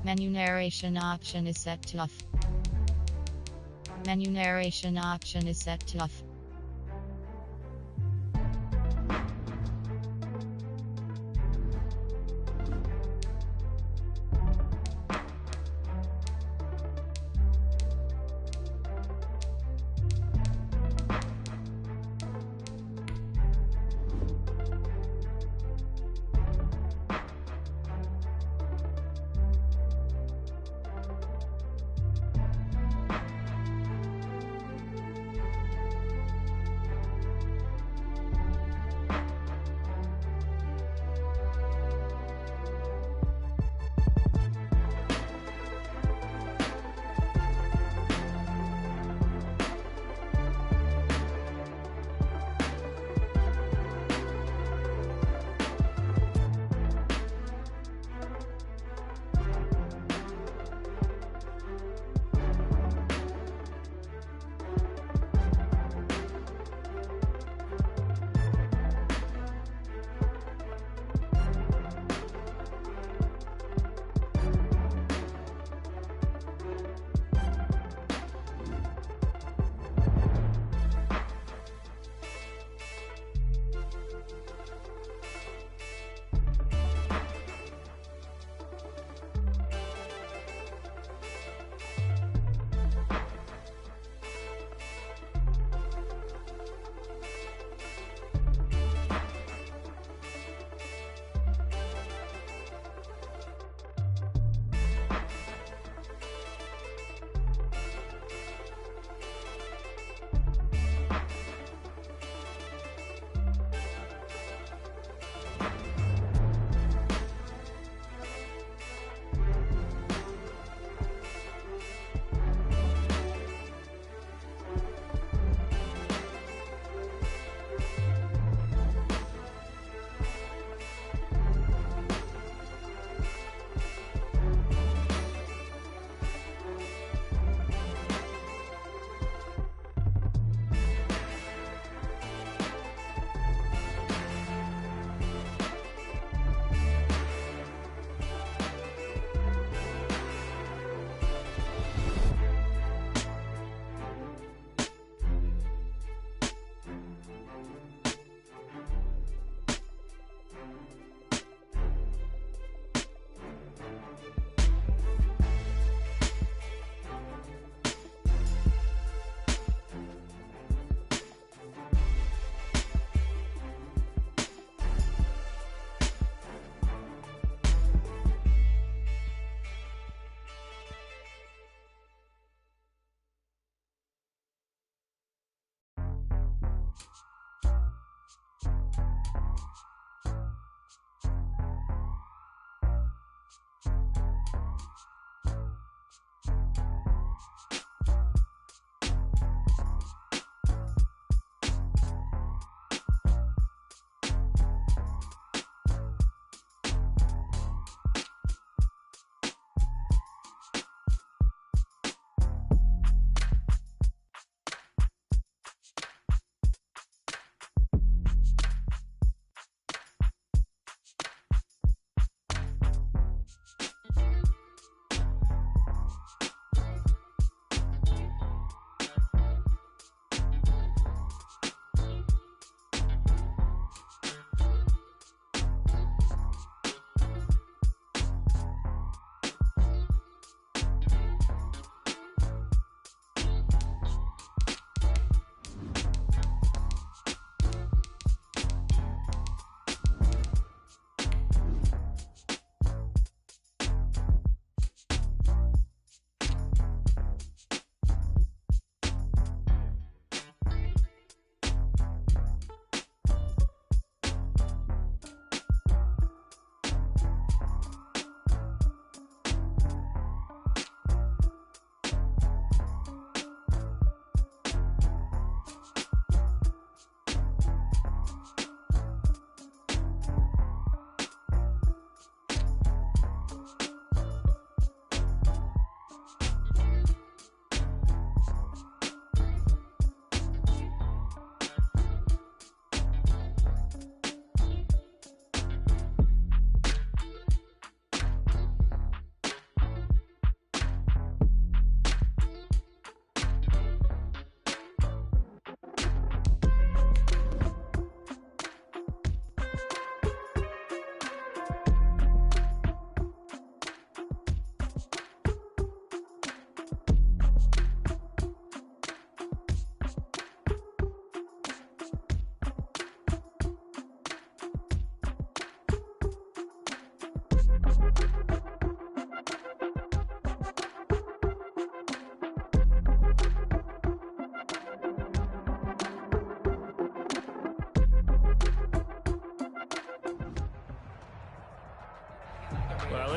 Menu narration option is set to off. Menu narration option is set to off.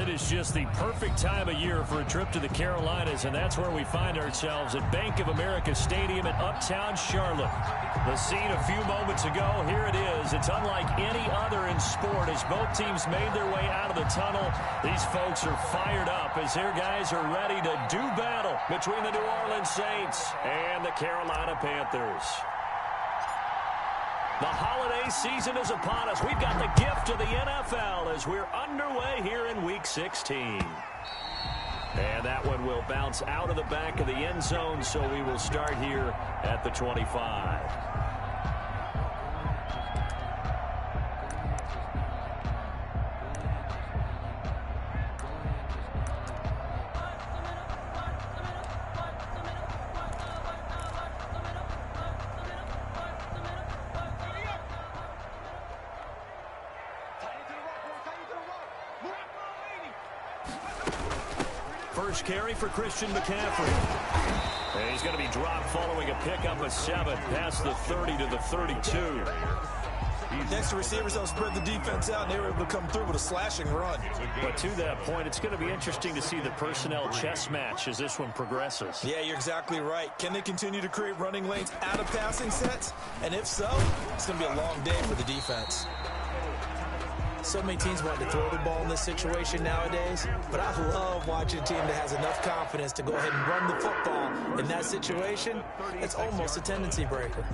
it is just the perfect time of year for a trip to the Carolinas, and that's where we find ourselves at Bank of America Stadium in Uptown Charlotte. The scene a few moments ago, here it is. It's unlike any other in sport as both teams made their way out of the tunnel. These folks are fired up as their guys are ready to do battle between the New Orleans Saints and the Carolina Panthers. The holiday season is upon us. We've got the gift of the NFL as we're underway here in Week 16. And that one will bounce out of the back of the end zone, so we will start here at the 25. First carry for Christian McCaffrey. And he's going to be dropped following a pickup of 7 past the 30 to the 32. Next to receivers, they'll spread the defense out, and they were able to come through with a slashing run. But to that point, it's going to be interesting to see the personnel chess match as this one progresses. Yeah, you're exactly right. Can they continue to create running lanes out of passing sets? And if so, it's going to be a long day for the defense. So many teams want to throw the ball in this situation nowadays, but I love watching a team that has enough confidence to go ahead and run the football. In that situation, it's almost a tendency breaker.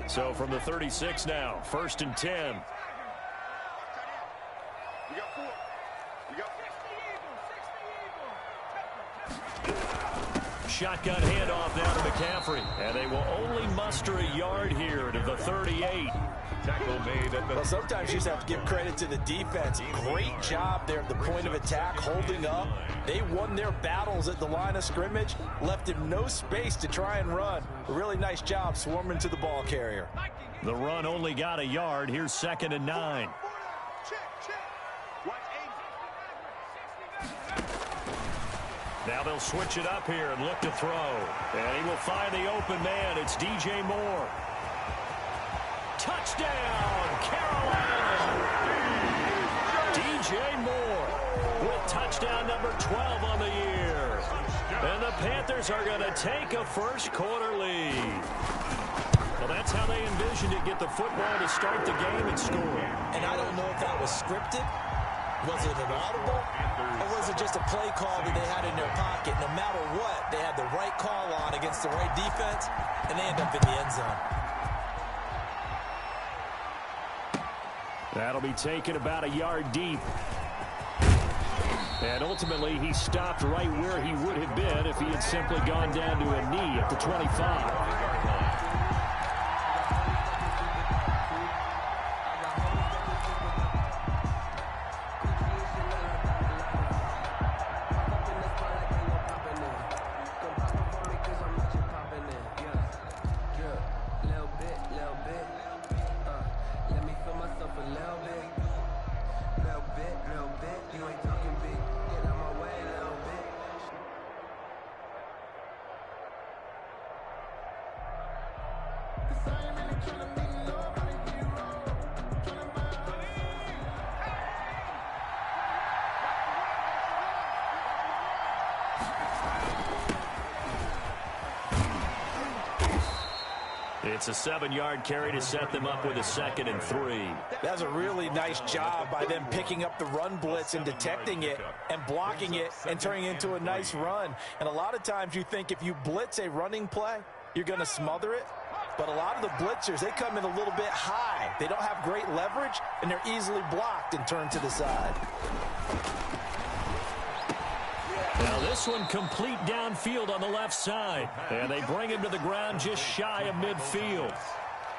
So from the 36 now, 1st and 10. Shotgun handoff now to McCaffrey, and they will only muster a yard here to the 38. Tackle made at the... Well, sometimes you just have to give credit to the defense. Great job there at the point of attack, holding up. They won their battles at the line of scrimmage, left him no space to try and run. A really nice job swarming to the ball carrier. The run only got a yard. Here's 2nd and 9. Now they'll switch it up here and look to throw. And he will find the open man. It's DJ Moore. Touchdown, Carolina! DJ Moore with touchdown number 12 on the year. And the Panthers are going to take a first-quarter lead. Well, that's how they envisioned it, get the football to start the game and score. And I don't know if that was scripted. Was it an audible? Or was it just a play call that they had in their pocket? No matter what, they had the right call on against the right defense, and they end up in the end zone. That'll be taken about a yard deep. And ultimately, he stopped right where he would have been if he had simply gone down to a knee at the 25. It's a 7-yard carry to set them up with a 2nd and 3. That's a really nice job by them picking up the run blitz and detecting it and blocking it and turning it into a nice run. And a lot of times you think if you blitz a running play, you're going to smother it. But a lot of the blitzers, they come in a little bit high. They don't have great leverage, and they're easily blocked and turned to the side. Now this one complete downfield on the left side. And they bring him to the ground just shy of midfield.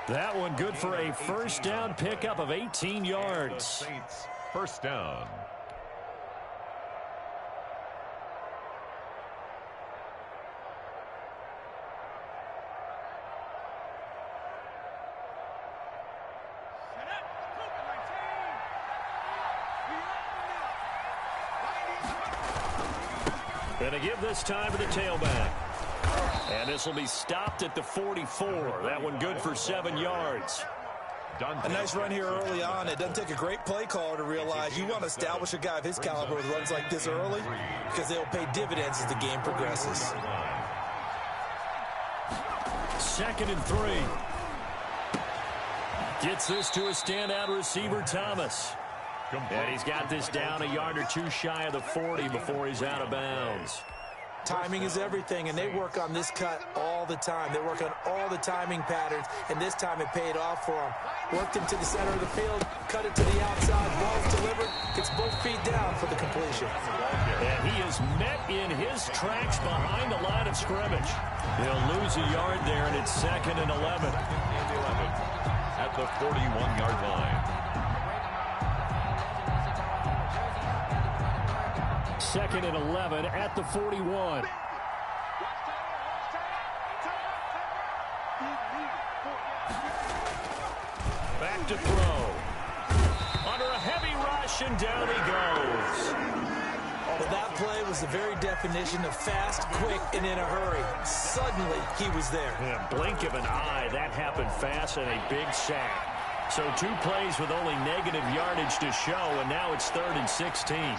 That one good for a first down pickup of 18 yards. First down. And to give this time to the tailback. And this will be stopped at the 44. That one good for 7 yards. A nice run here early on. It doesn't take a great play caller to realize you want to establish a guy of his caliber with runs like this early because they'll pay dividends as the game progresses. 2nd and 3. Gets this to a standout receiver, Thomas. And he's got this down a yard or two shy of the 40 before he's out of bounds. Timing is everything, and they work on this cut all the time. They work on all the timing patterns, and this time it paid off for them. Worked him to the center of the field, cut it to the outside, ball's delivered, gets both feet down for the completion. And he is met in his tracks behind the line of scrimmage. He'll lose a yard there, and it's 2nd and 11. At the 41-yard line. 2nd and 11 at the 41. Back to throw. Under a heavy rush, and down he goes. Well, that play was the very definition of fast, quick, and in a hurry. Suddenly, he was there. Yeah, blink of an eye, that happened fast, and a big sack. So 2 plays with only negative yardage to show, and now it's 3rd and 16.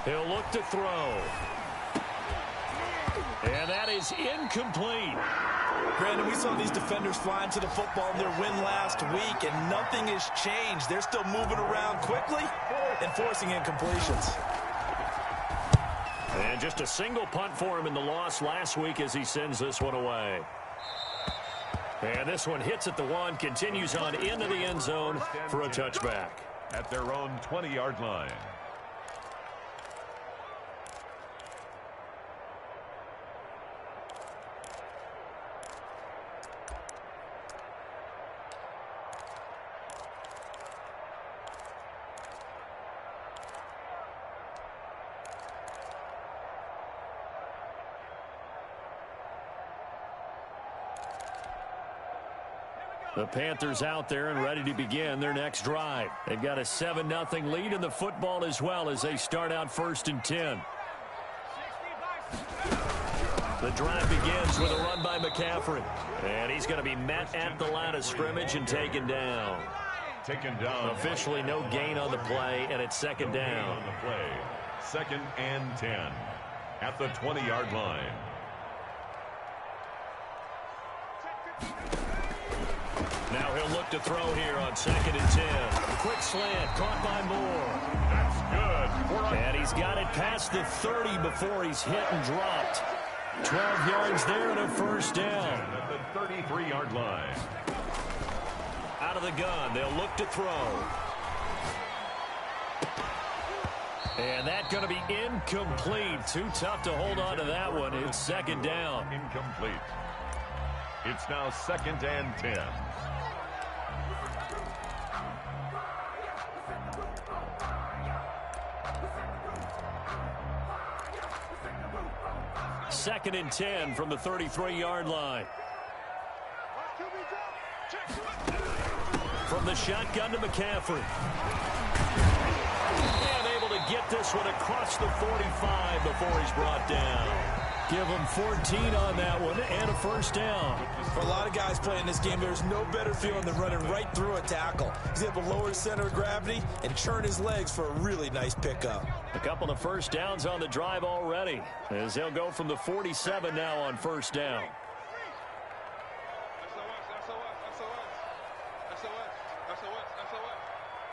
He'll look to throw. And that is incomplete. Brandon, we saw these defenders flying to the football in their win last week, and nothing has changed. They're still moving around quickly and forcing incompletions. And just a single punt for him in the loss last week as he sends this one away. And this one hits at the 1, continues on into the end zone for a touchback. At their own 20-yard line. The Panthers out there and ready to begin their next drive. They've got a 7-0 lead in the football as well as they start out 1st and 10. The drive begins with a run by McCaffrey. And he's going to be met at the line of scrimmage and taken down. Officially no gain on the play, and it's 2nd down. On the play. 2nd and 10 at the 20-yard line. Now he'll look to throw here on 2nd and 10. Quick slant, caught by Moore. That's good. And he's got it past the 30 before he's hit and dropped. 12 yards there and a 1st down. At the 33-yard line. Out of the gun, they'll look to throw. And that's going to be incomplete. Too tough to hold on to that one. It's 2nd down. Incomplete. It's now 2nd and 10. Second and 10 from the 33-yard line. From the shotgun to McCaffrey. And able to get this one across the 45 before he's brought down. Give him 14 on that one and a 1st down. For a lot of guys playing this game, there's no better feeling than running right through a tackle. He's able to lower his center of gravity and churn his legs for a really nice pickup. A couple of 1st downs on the drive already, as they'll go from the 47 now on 1st down.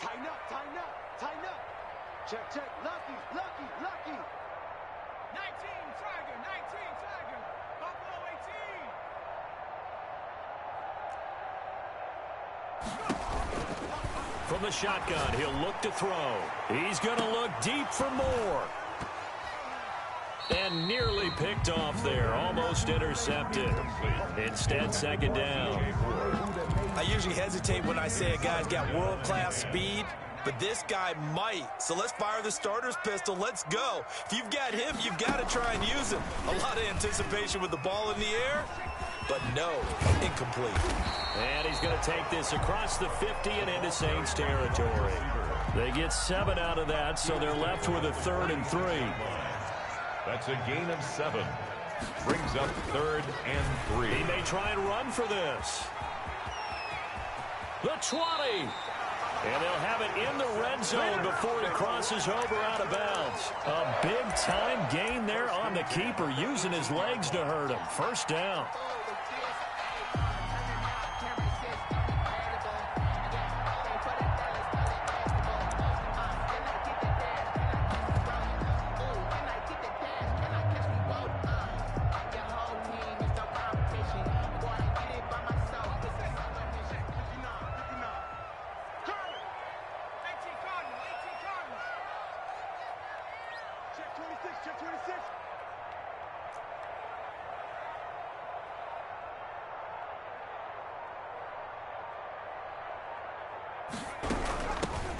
Tighten up, tighten up, tighten up. Check, check. Lucky, lucky, lucky. 19, Tiger, 19, Tiger. Buffalo 18. From the shotgun, he'll look to throw. He's going to look deep for more. And nearly picked off there. Almost intercepted. Instead, 2nd down. I usually hesitate when I say a guy's got world-class speed, but this guy might. So let's fire the starter's pistol. Let's go. If you've got him, you've got to try and use him. A lot of anticipation with the ball in the air, but no, incomplete. And he's going to take this across the 50 and into Saints territory. They get 7 out of that, so they're left with a 3rd and 3. That's a gain of 7. Brings up 3rd and 3. He may try and run for this. The 20. And they'll have it in the red zone before he crosses over out of bounds. A big-time gain there on the keeper, using his legs to hurt him. First down.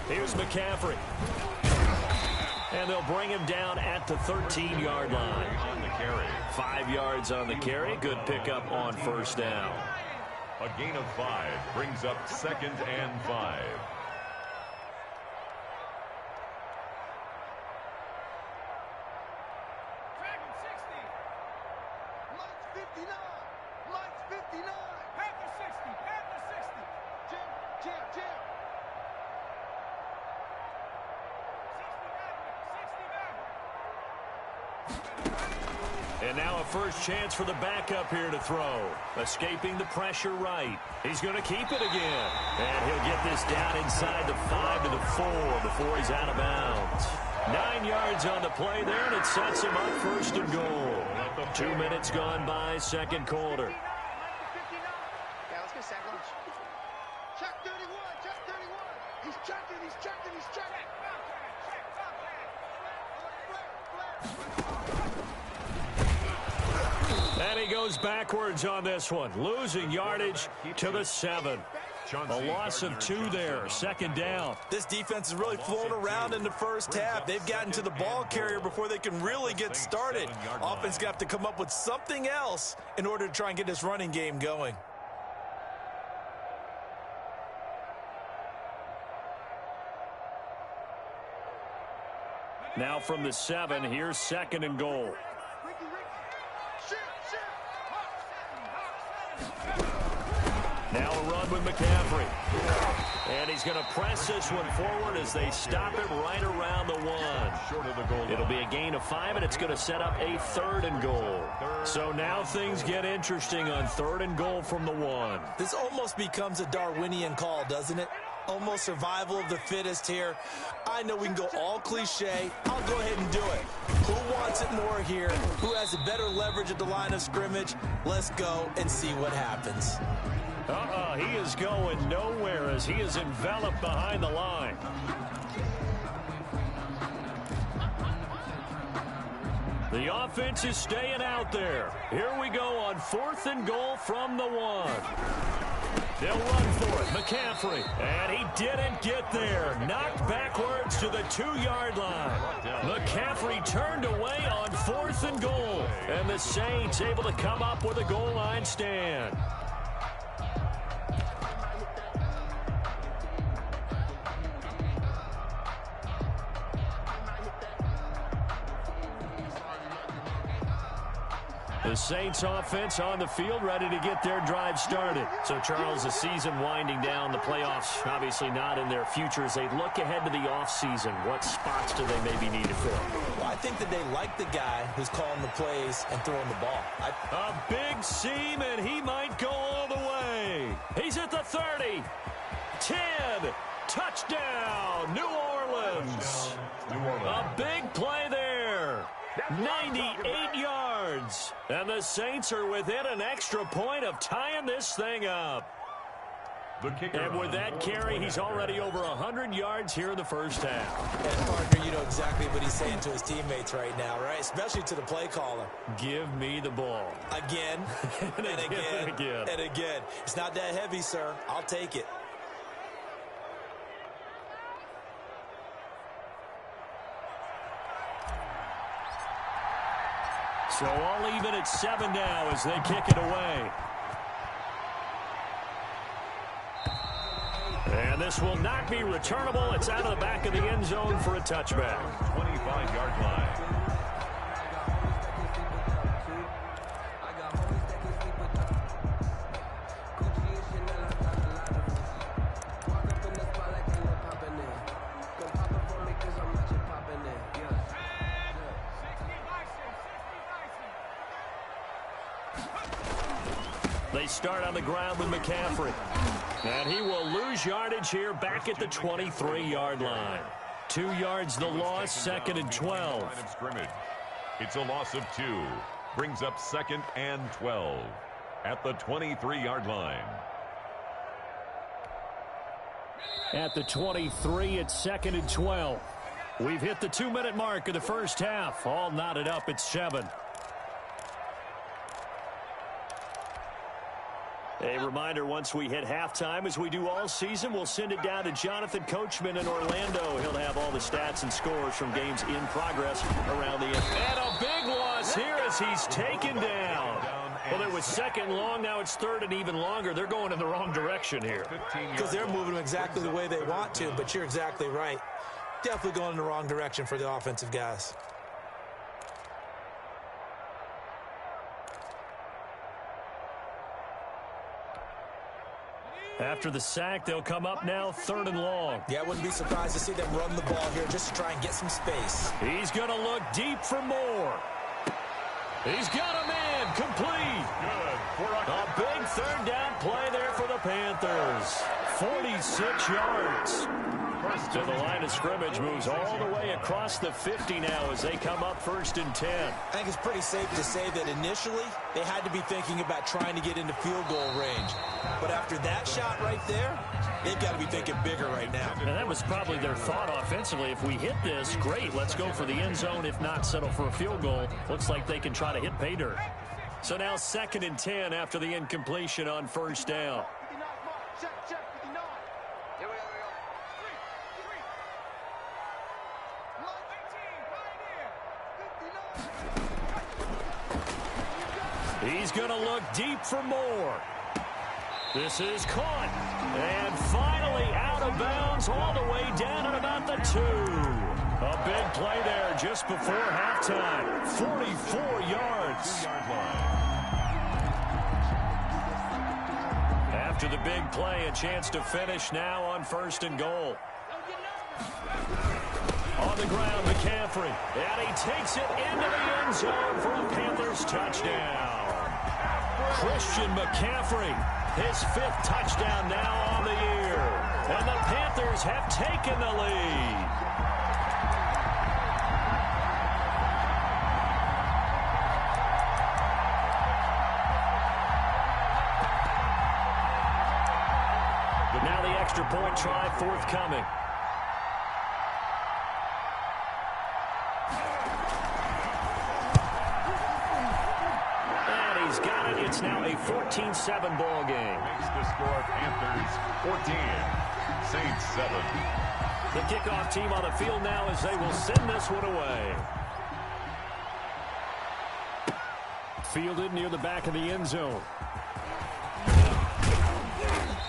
Here's McCaffrey. And they'll bring him down at the 13-yard line. On the carry. 5 yards on the carry. Good pickup on first down. A gain of 5 brings up 2nd and 5. And now a first chance for the backup here to throw. Escaping the pressure right. He's going to keep it again. And he'll get this down inside the 5 to the 4 before he's out of bounds. 9 yards on the play there, and it sets him up 1st and goal. 2 minutes gone by, 2nd quarter. Yeah, let's go sack lunch. Check 31, check 31. He's checking, he's checking, he's checking. And he goes backwards on this one, losing yardage to the 7. A loss of 2 there, 2nd down. This defense is really flown around in the first half. They've gotten to the ball carrier before they can really get started. Offense got to come up with something else in order to try and get this running game going. Now from the 7, here's 2nd and goal. Now a run with McCaffrey. And he's going to press this one forward as they stop it right around the 1. It'll be a gain of 5, and it's going to set up a 3rd and goal. So now things get interesting on 3rd and goal from the 1. This almost becomes a Darwinian call, doesn't it? Almost survival of the fittest here. I know we can go all cliche. I'll go ahead and do it. Who wants it more here? Who has a better leverage at the line of scrimmage? Let's go and see what happens. He is going nowhere as he is enveloped behind the line. The offense is staying out there. Here we go on 4th and goal from the 1. They'll run for it. McCaffrey. And he didn't get there. Knocked backwards to the 2-yard line. McCaffrey turned away on 4th and goal. And the Saints able to come up with a goal line stand. The Saints offense on the field, ready to get their drive started. So, Charles, the season winding down, the playoffs obviously not in their future. As they look ahead to the offseason, what spots do they maybe need to fill? Well, I think that they like the guy who's calling the plays and throwing the ball. A big seam, and he might go all the way. He's at the 30. 10. Touchdown, New Orleans. A big play there. 98 yards. And the Saints are within an extra point of tying this thing up. And with that carry, he's already over 100 yards here in the first half. And, partner, you know exactly what he's saying to his teammates right now, right? Especially to the play caller. Give me the ball. Again, and again, and again. It's not that heavy, sir. I'll take it. So all even at 7 now as they kick it away. And And this will not be returnable. It's out of the back of the end zone for a touchback. 25-yard line. They start on the ground with McCaffrey. And he will lose yardage here back at the 23-yard line. 2 yards the loss, second and 12. Line of scrimmage. It's a loss of 2. Brings up second and 12 at the 23-yard line. At the 23, it's second and 12. We've hit the 2-minute mark of the first half. All knotted up at 7. A reminder, once we hit halftime, as we do all season, we'll send it down to Jonathan Coachman in Orlando. He'll have all the stats and scores from games in progress around the end. And a big loss here as he's taken down. Well, it was second and long. Now it's third and even longer. They're going in the wrong direction here. Because they're moving exactly the way they want to, but you're exactly right. Definitely going in the wrong direction for the offensive guys. After the sack, they'll come up now third and long. Yeah, I wouldn't be surprised to see them run the ball here just to try and get some space. He's going to look deep for more. He's got a man complete. A big third down play there for the Panthers. 46 yards. To the line of scrimmage, moves all the way across the 50 now as they come up first and 10. I think it's pretty safe to say that initially they had to be thinking about trying to get into field goal range. But after that shot right there, they've got to be thinking bigger right now. And that was probably their thought offensively. If we hit this, great, let's go for the end zone. If not, settle for a field goal. Looks like they can try to hit pay dirt. So now second and 10 after the incompletion on first down. He's going to look deep for more. This is caught. And finally out of bounds all the way down at about the 2. A big play there just before halftime. 44 yards. After the big play, a chance to finish now on first and goal. On the ground, McCaffrey. And he takes it into the end zone for a Panthers touchdown. Christian McCaffrey, his 5th touchdown now on the year. And the Panthers have taken the lead. Now the extra point try forthcoming. It's now a 14-7 ball game. Makes the score Panthers 14, Saints 7. The kickoff team on the field now as they will send this one away. Fielded near the back of the end zone.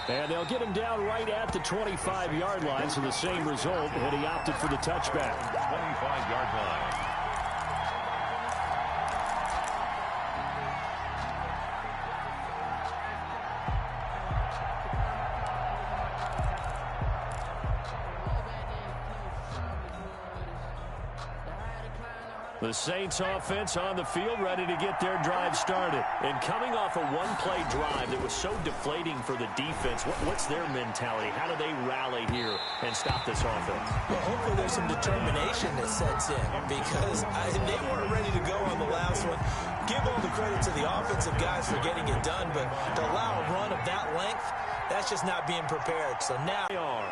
And they'll get him down right at the 25-yard line, so the same result, and he opted for the touchback. 25-yard line. The Saints offense on the field, ready to get their drive started. And coming off a one-play drive that was so deflating for the defense, what's their mentality? How do they rally here and stop this offense? Well, hopefully there's some determination that sets in because they weren't ready to go on the last one. Give all the credit to the offensive guys for getting it done, but to allow a run of that length, that's just not being prepared. So now they are.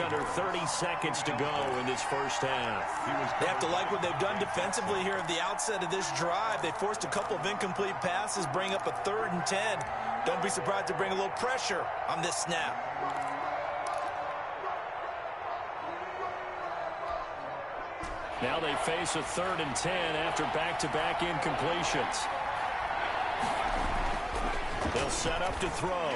Under 30 seconds to go in this first half. They have to like what they've done defensively here at the outset of this drive. They forced a couple of incomplete passes, bring up a 3rd and 10. Don't be surprised to bring a little pressure on this snap. Now they face a 3rd and 10 after back-to-back incompletions. They'll set up to throw.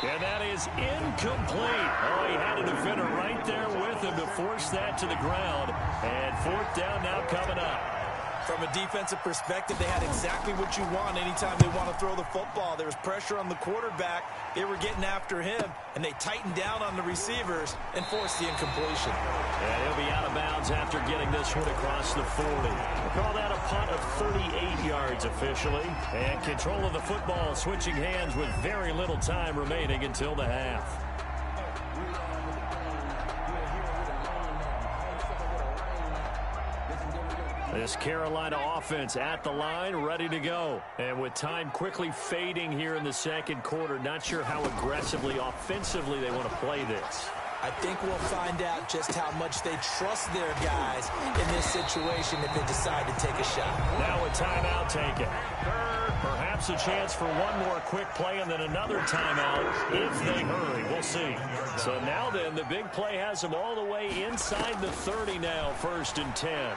And that is incomplete. Oh, he had a defender right there with him to force that to the ground. And fourth down now coming up. From a defensive perspective, they had exactly what you want anytime they want to throw the football. There was pressure on the quarterback. They were getting after him, and they tightened down on the receivers and forced the incompletion. And he'll be out of bounds after getting this one across the 40. We'll call that a punt of 38 yards officially. And control of the football switching hands with very little time remaining until the half. This Carolina offense at the line, ready to go. And with time quickly fading here in the second quarter, not sure how aggressively, offensively they want to play this. I think we'll find out just how much they trust their guys in this situation if they decide to take a shot. Now a timeout taken. Perhaps a chance for one more quick play and then another timeout if they hurry. We'll see. So now then, the big play has them all the way inside the 30 now, 1st and 10.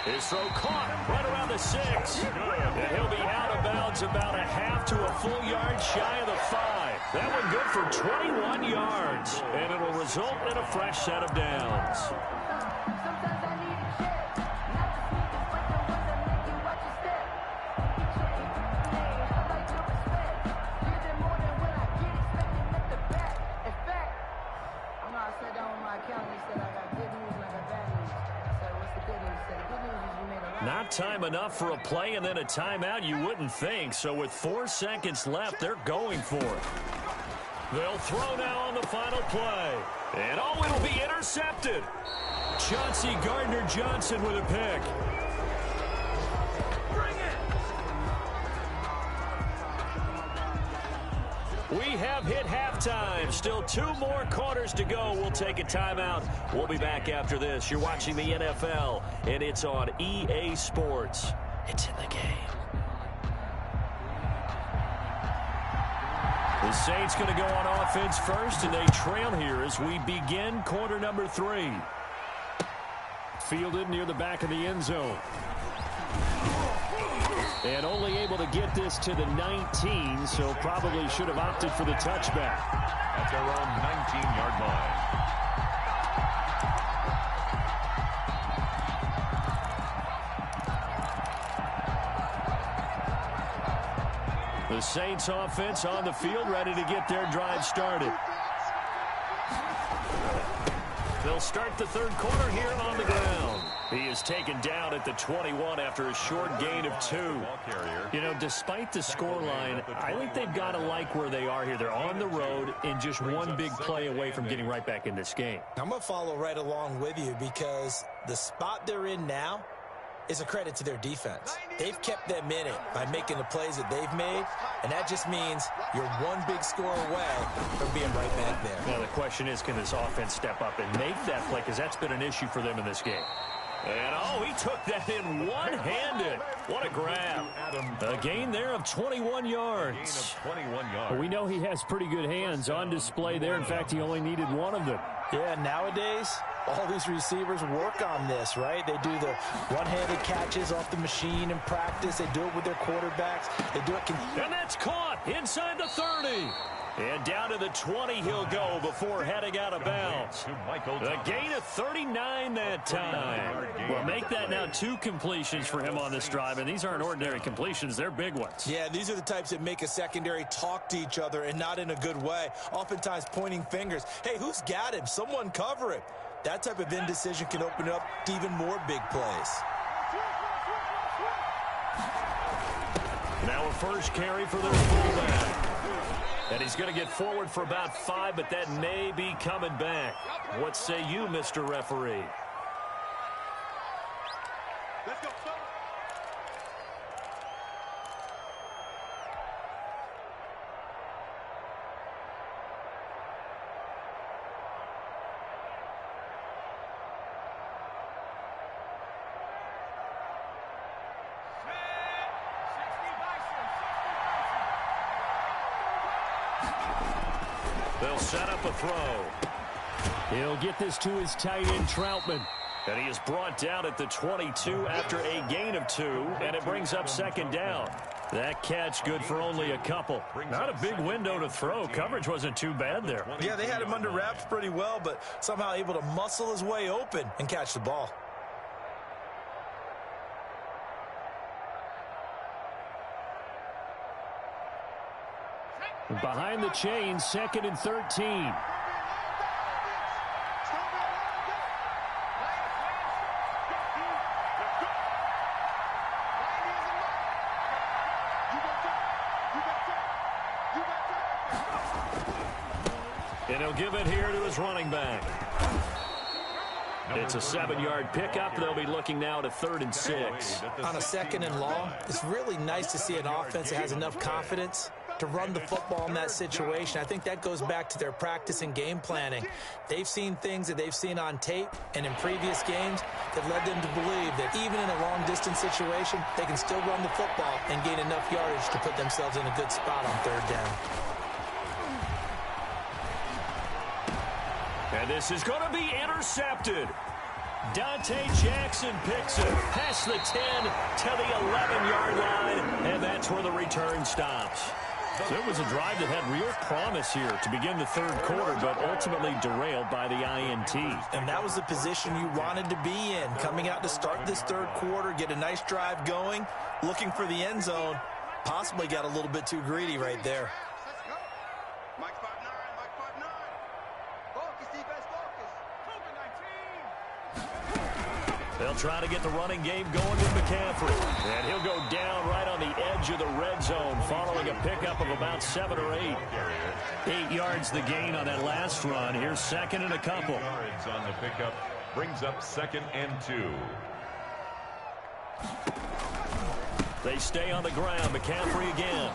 His throw caught right around the 6. And he'll be out of bounds about a half to a full yard shy of the 5. That one good for 21 yards. And it'll result in a fresh set of downs. Not time enough for a play and then a timeout, you wouldn't think. So with 4 seconds left, they're going for it. They'll throw now on the final play. And oh, it'll be intercepted. Chauncey Gardner-Johnson with a pick. We have hit halftime. Still 2 more quarters to go. We'll take a timeout. We'll be back after this. You're watching the NFL, and it's on EA Sports. It's in the game. The Saints going to go on offense first, and they trail here as we begin quarter number 3. Fielded near the back of the end zone. And only able to get this to the 19, so probably should have opted for the touchback. At their own 19-yard line. The Saints offense on the field, ready to get their drive started. They'll start the third quarter here on the ground. He is taken down at the 21 after a short gain of 2. You know, despite the scoreline, I think they've got to like where they are here. They're on the road and just one big play away from getting right back in this game. I'm going to follow right along with you because the spot they're in now is a credit to their defense. They've kept them in it by making the plays that they've made, and that just means you're one big score away from being right back there. Now, the question is, can this offense step up and make that play? Because that's been an issue for them in this game. And, oh, he took that in one-handed. What a grab. A gain there of 21 yards. Well, we know he has pretty good hands on display there. In fact, he only needed one of them. Yeah, nowadays, all these receivers work on this, right? They do the one-handed catches off the machine in practice. They do it with their quarterbacks. They do it. And that's caught inside the 30. And down to the 20 he'll go before heading out of bounds. A gain of 39 that time. Well, make that now 2 completions for him on this drive, and these aren't ordinary completions. They're big ones. Yeah, these are the types that make a secondary talk to each other and not in a good way, oftentimes pointing fingers. Hey, who's got him? Someone cover him. That type of indecision can open up to even more big plays. Now a first carry for their fullback. And he's going to get forward for about 5, but that may be coming back. What say you, Mr. Referee? Let's go. They'll set up a throw. He'll get this to his tight end, Troutman. And he is brought down at the 22 after a gain of 2, and it brings up second down. That catch good for only a couple. Not a big window to throw. Coverage wasn't too bad there. Yeah, they had him under wraps pretty well, but somehow able to muscle his way open and catch the ball. Behind the chains, 2nd and 13. And he'll give it here to his running back. It's a 7-yard pickup. They'll be looking now to 3rd and 6. On a 2nd and long, it's really nice to see an offense that has enough confidence to run the football in that situation. I think that goes back to their practice and game planning. They've seen things that they've seen on tape and in previous games that led them to believe that even in a long-distance situation, they can still run the football and gain enough yardage to put themselves in a good spot on 3rd down. And this is going to be intercepted. Dante Jackson picks it past the 10 to the 11-yard line, and that's where the return stops. So it was a drive that had real promise here to begin the 3rd quarter, but ultimately derailed by the INT. And that was the position you wanted to be in, coming out to start this 3rd quarter, get a nice drive going, looking for the end zone. Possibly got a little bit too greedy right there. They'll try to get the running game going with McCaffrey. And he'll go down right on the edge of the red zone following a pickup of about 7 or 8. 8 yards the gain on that last run. Here's 2nd and a couple. Yards on the pickup brings up 2nd and 2. They stay on the ground. McCaffrey again.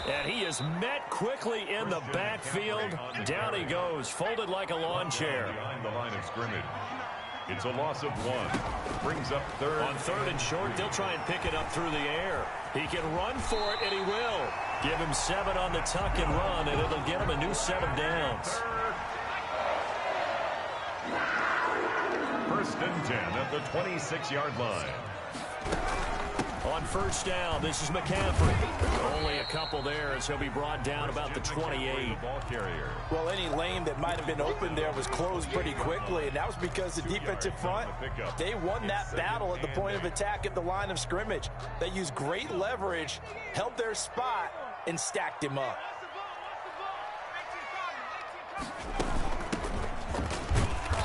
And he is met quickly in the backfield. Down he goes, folded like a lawn chair. Behind the line of scrimmage. It's a loss of 1. Brings up 3rd. On 3rd and short, they'll try and pick it up through the air. He can run for it, and he will. Give him 7 on the tuck and run, and it'll get him a new set of downs. 1st and 10 at the 26-yard line. On 1st down, this is McCaffrey. Only a couple there as he'll be brought down about the 28. Well, any lane that might have been open there was closed pretty quickly, and that was because the defensive front, they won that battle at the point of attack at the line of scrimmage. They used great leverage, held their spot, and stacked him up.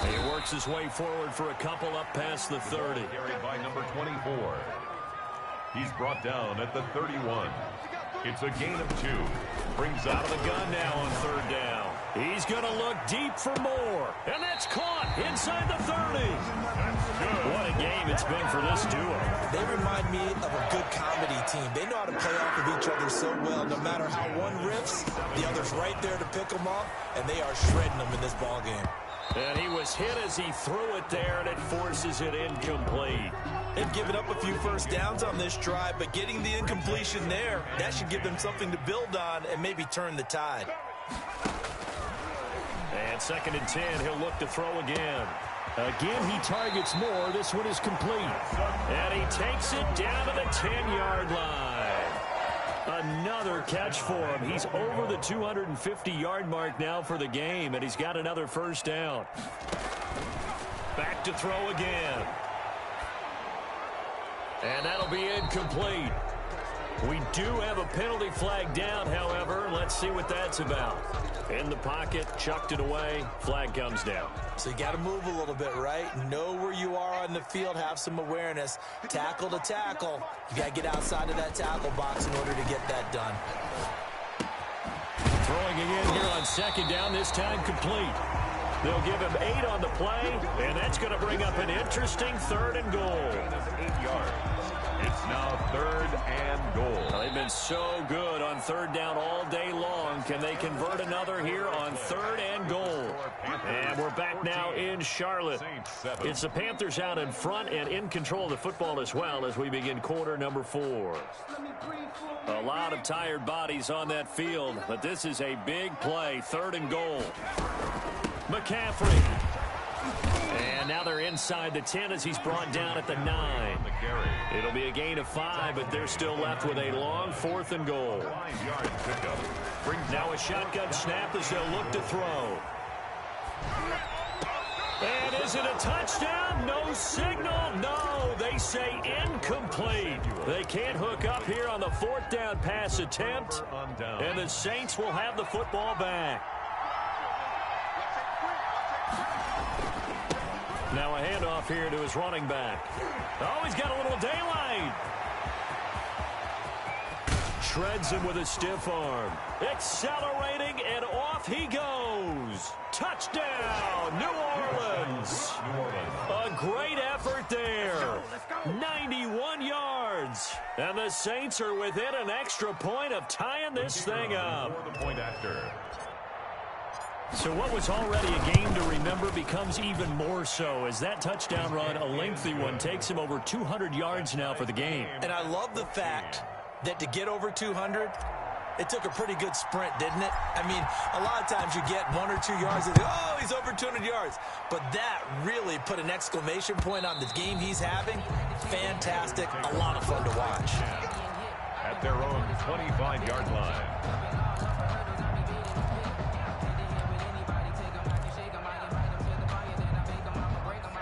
He works his way forward for a couple up past the 30. Carried by number 24. He's brought down at the 31. It's a gain of 2. Brings out of the gun now on 3rd down. He's going to look deep for more. And that's caught inside the 30. What a game it's been for this duo. They remind me of a good comedy team. They know how to play off of each other so well. No matter how one riffs, the other's right there to pick them up, and they are shredding them in this ball game. And he was hit as he threw it there, and it forces it incomplete. They've given up a few first downs on this drive, but getting the incompletion there, that should give them something to build on and maybe turn the tide. And 2nd and 10, he'll look to throw again. Again, he targets more. This one is complete. And he takes it down to the 10-yard line. Another catch for him. He's over the 250-yard mark now for the game, and he's got another 1st down. Back to throw again. And that'll be incomplete. We do have a penalty flag down, however. Let's see what that's about. In the pocket, chucked it away, flag comes down. So you got to move a little bit, right? Know where you are on the field, have some awareness. Tackle to tackle. You got to get outside of that tackle box in order to get that done. Throwing again here on 2nd down, this time complete. They'll give him 8 on the play, and that's going to bring up an interesting 3rd and goal. 8 yards. It's now 3rd and goal. Well, they've been so good on 3rd down all day long. Can they convert another here on 3rd and goal? And we're back now in Charlotte. It's the Panthers out in front and in control of the football as well as we begin quarter number 4. A lot of tired bodies on that field, but this is a big play. 3rd and goal. McCaffrey. And And now they're inside the 10 as he's brought down at the 9. It'll be a gain of 5, but they're still left with a long 4th and goal. Now a shotgun snap as they'll look to throw. And is it a touchdown? No signal. No, they say incomplete. They can't hook up here on the 4th down pass attempt. And the Saints will have the football back. Now a handoff here to his running back. Oh, he's got a little daylight. Shreds him with a stiff arm. Accelerating, and off he goes. Touchdown, New Orleans. A great effort there. 91 yards. And the Saints are within an extra point of tying this thing up. So what was already a game to remember becomes even more so as that touchdown run, a lengthy one, takes him over 200 yards now for the game. And I love the fact that to get over 200, it took a pretty good sprint, didn't it? I mean, a lot of times you get 1 or 2 yards and think, oh, he's over 200 yards. But that really put an exclamation point on the game he's having. Fantastic. A lot of fun to watch. At their own 25-yard line.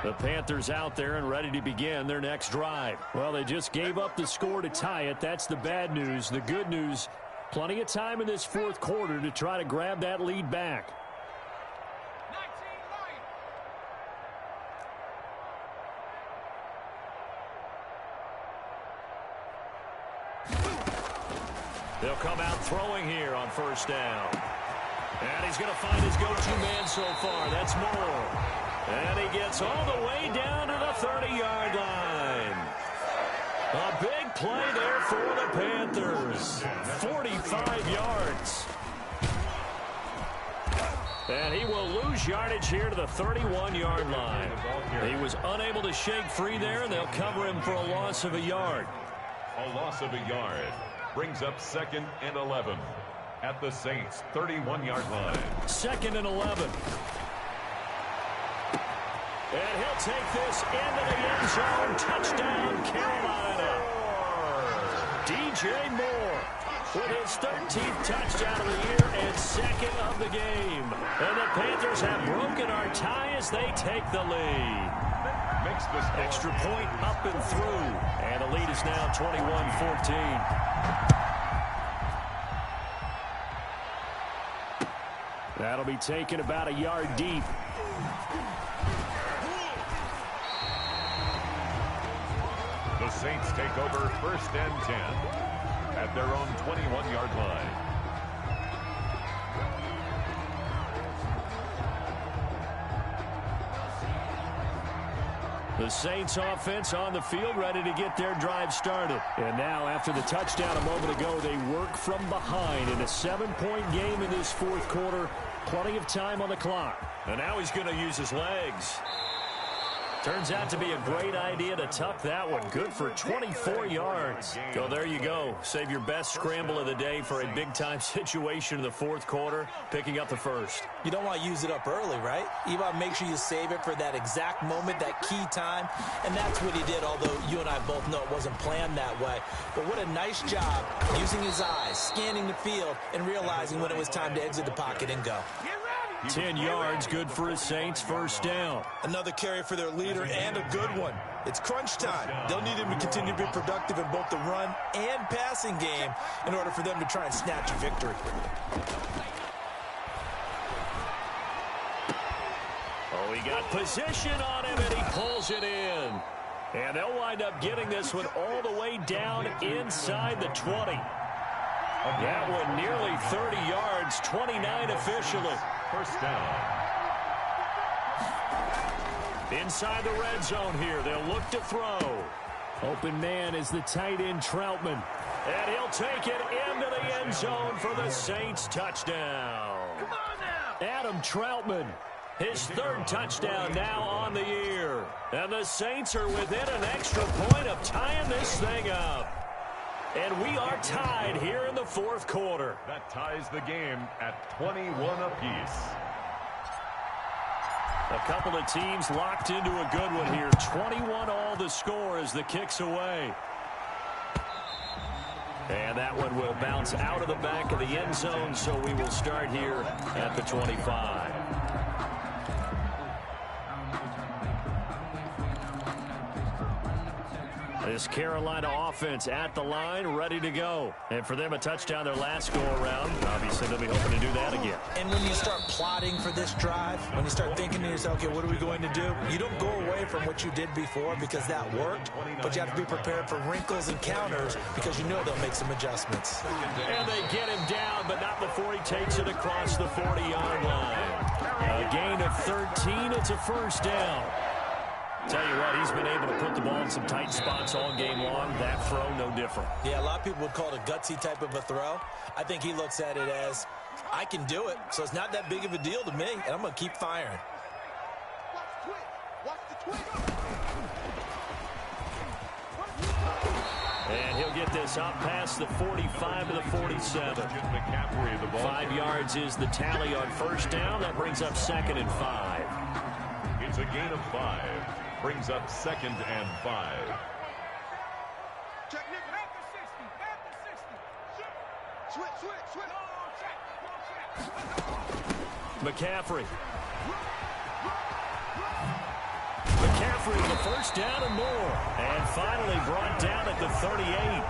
The Panthers out there and ready to begin their next drive. Well, they just gave up the score to tie it. That's the bad news. The good news, plenty of time in this 4th quarter to try to grab that lead back. They'll come out throwing here on 1st down. And he's going to find his go-to man so far. That's Moore. And he gets all the way down to the 30-yard line. A big play there for the Panthers. 45 yards. And he will lose yardage here to the 31-yard line. He was unable to shake free there, and they'll cover him for a loss of a yard. A loss of a yard brings up 2nd and 11 at the Saints' 31-yard line. 2nd and 11. And he'll take this into the end zone. Touchdown, Carolina. DJ Moore with his 13th touchdown of the year and 2nd of the game. And the Panthers have broken our tie as they take the lead. Extra point up and through. And the lead is now 21-14. That'll be taken about a yard deep. The Saints take over 1st and 10 at their own 21-yard line. The Saints offense on the field ready to get their drive started. And now after the touchdown a moment ago, they work from behind in a 7-point game in this 4th quarter. Plenty of time on the clock. And now he's going to use his legs. Turns out to be a great idea to tuck that one. Good for 24 yards. So there you go. Save your best scramble of the day for a big-time situation in the 4th quarter, picking up the 1st. You don't want to use it up early, right? You want to make sure you save it for that exact moment, that key time. And that's what he did, although you and I both know it wasn't planned that way. But what a nice job using his eyes, scanning the field, and realizing when it was time to exit the pocket and go. 10 yards, good for his Saints, 1st down. Another carry for their leader and a good one. It's crunch time. They'll need him to continue to be productive in both the run and passing game in order for them to try and snatch a victory. Oh, he got position on him, and he pulls it in. And they'll wind up getting this one all the way down inside the 20. That one nearly 30 yards, 29 officially. 1st down. Inside the red zone here, they'll look to throw. Open man is the tight end Troutman. And he'll take it into the end zone for the Saints touchdown. Come on now. Adam Troutman, his 3rd touchdown now on the year. And the Saints are within an extra point of tying this thing up. And we are tied here in the 4th quarter. That ties the game at 21 apiece. A couple of teams locked into a good one here. 21 all the score as the kick's away. And that one will bounce out of the back of the end zone, so we will start here at the 25. This Carolina offense at the line, ready to go. And for them, a touchdown their last go-around. Obviously, they'll be hoping to do that again. And when you start plotting for this drive, when you start thinking to yourself, okay, what are we going to do? You don't go away from what you did before because that worked, but you have to be prepared for wrinkles and counters because you know they'll make some adjustments. And they get him down, but not before he takes it across the 40-yard line. A gain of 13. It's a first down. Tell you what, he's been able to put the ball in some tight spots all game long. That throw, no different. Yeah, a lot of people would call it a gutsy type of a throw. I think he looks at it as, I can do it, so it's not that big of a deal to me, and I'm going to keep firing. Watch the twist. And he'll get this up past the 45 to the 47. 5 yards is the tally on first down. That brings up 2nd and 5. It's a gain of 5. Brings up 2nd and 5. Check, nigga. Back to 60. Switch. McCaffrey with the first down and more. And finally brought down at the 38.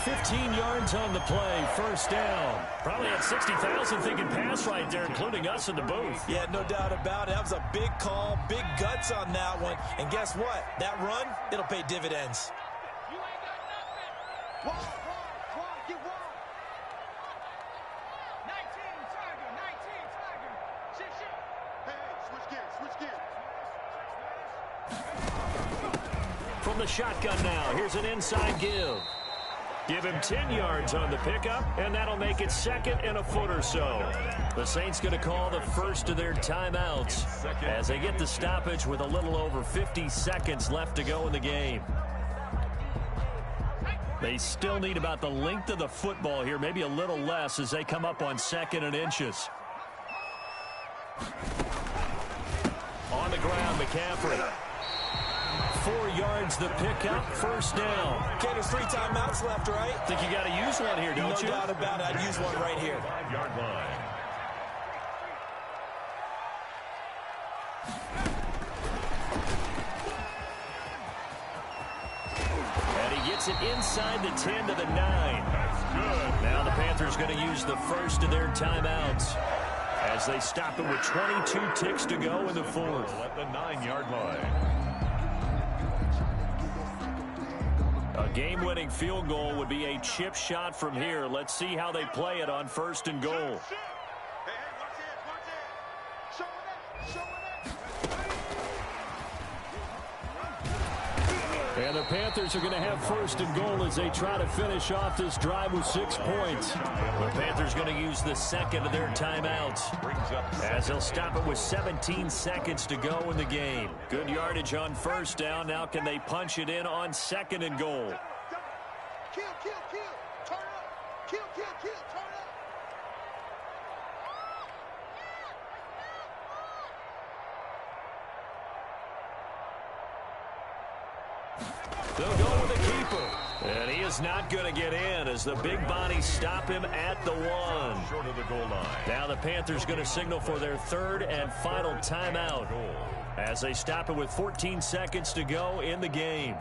15 yards on the play, first down. Probably had 60,000 thinking pass right there, including us in the booth. Yeah, no doubt about it. That was a big call, big guts on that one. And guess what? That run, it'll pay dividends. You ain't got nothing. Wide, get wide. 19, Tiger. Shit. Hey, switch gears. From the shotgun now, here's an inside give. Give him 10 yards on the pickup, and that'll make it 2nd and a foot or so. The Saints going to call the first of their timeouts as they get the stoppage with a little over 50 seconds left to go in the game. They still need about the length of the football here, maybe a little less as they come up on 2nd and inches. On the ground, McCaffrey. 4 yards the pickup, first down. Okay, there's 3 timeouts left, right? Think you got to use one here, don't you? No doubt about it. I'd use one right here. 5-yard line. And he gets it inside the 10 to the 9. That's good. Now the Panthers going to use the first of their timeouts as they stop it with 22 ticks to go in the fourth. At the 9-yard line. A game-winning field goal would be a chip shot from here. Let's see how they play it on 1st and goal. Hey, watch it. Show it. And the Panthers are going to have 1st and goal as they try to finish off this drive with 6 points. The Panthers going to use the 2nd of their timeouts as they'll stop it with 17 seconds to go in the game. Good yardage on first down. Now can they punch it in on 2nd and goal? Kill. Turn up. Kill. Turn up. They'll go with the keeper. And he is not going to get in as the big bodies stop him at the 1. Short of the goal line. Now the Panthers going to signal for their 3rd and final timeout as they stop it with 14 seconds to go in the game.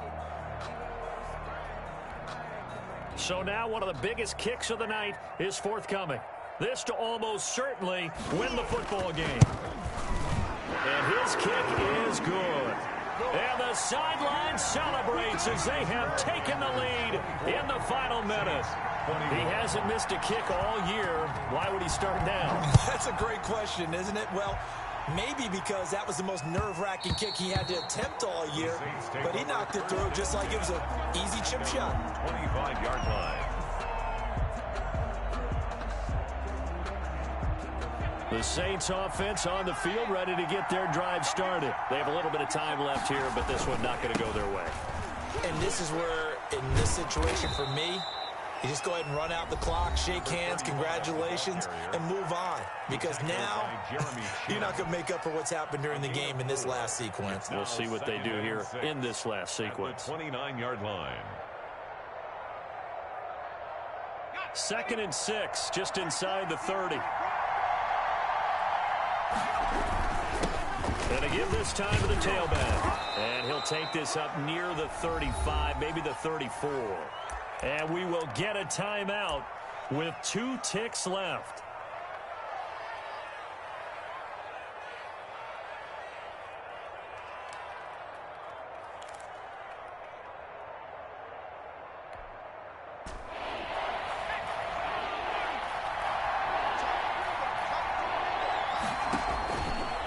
So now one of the biggest kicks of the night is forthcoming. This to almost certainly win the football game. And his kick is good. And the sideline celebrates as they have taken the lead in the final minute. He hasn't missed a kick all year. Why would he start now? That's a great question, isn't it? Well, maybe because that was the most nerve-wracking kick he had to attempt all year, but he knocked it through just like it was an easy chip shot. 25-yard line. The Saints offense on the field ready to get their drive started. They have a little bit of time left here, but this one not going to go their way. And this is where, in this situation for me, You just go ahead and run out the clock, shake hands, congratulations, and move on. Because now, you're not going to make up for what's happened during the game in this last sequence. We'll see what they do here in this last sequence. 29-yard line. 2nd and 6, just inside the 30. And to give this time to the tailback. And he'll take this up near the 35, maybe the 34. And we will get a timeout with 2 ticks left.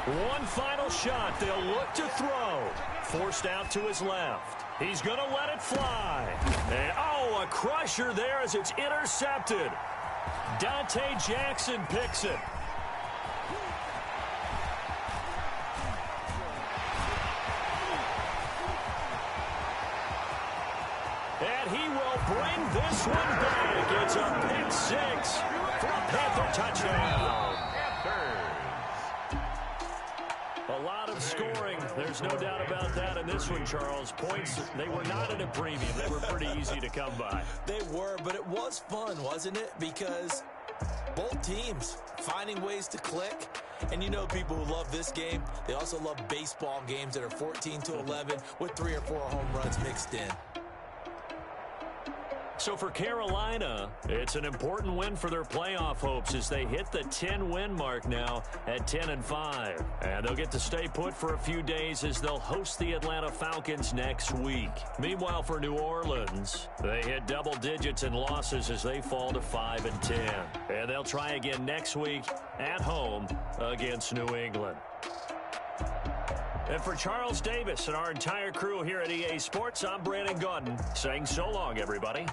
One final shot. They'll look to throw. Forced out to his left. He's going to let it fly. And, oh, a crusher there as it's intercepted. Dante Jackson picks it. And he will bring this one back. It's a pick 6 for a Panther touchdown. A lot of scoring. There's no doubt about that in this one, Charles. Points, they were not at a premium. They were pretty easy to come by. They were, but it was fun, wasn't it? Because both teams finding ways to click. And you know people who love this game, they also love baseball games that are 14-11 with 3 or 4 home runs mixed in. So for Carolina, it's an important win for their playoff hopes as they hit the 10-win mark now at 10-5. And they'll get to stay put for a few days as they'll host the Atlanta Falcons next week. Meanwhile, for New Orleans, they hit double digits in losses as they fall to 5-10. And they'll try again next week at home against New England. And for Charles Davis and our entire crew here at EA Sports, I'm Brandon Gaudin saying so long, everybody.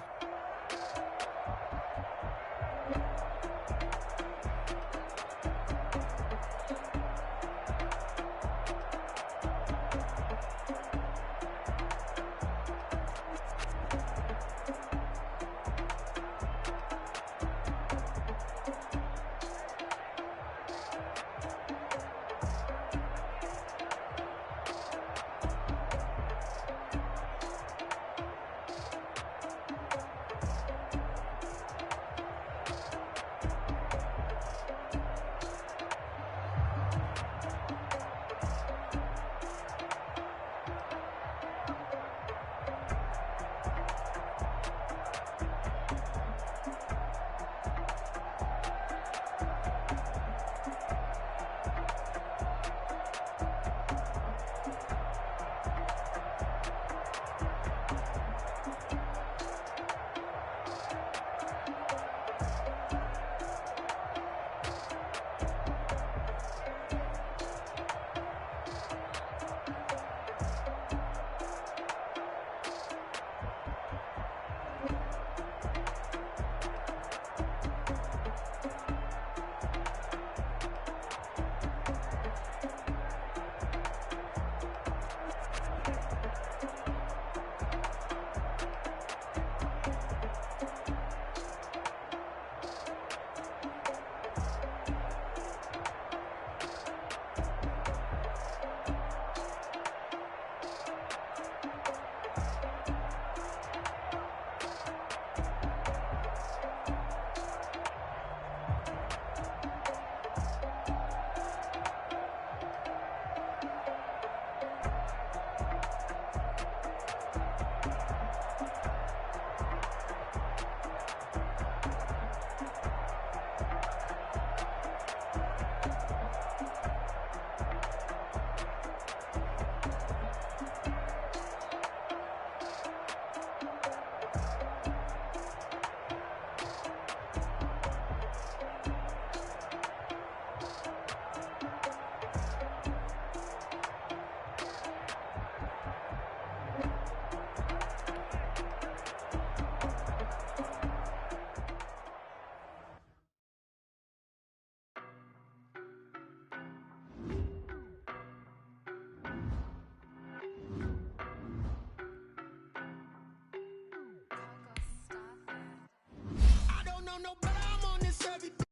don't know better, I'm on this every day.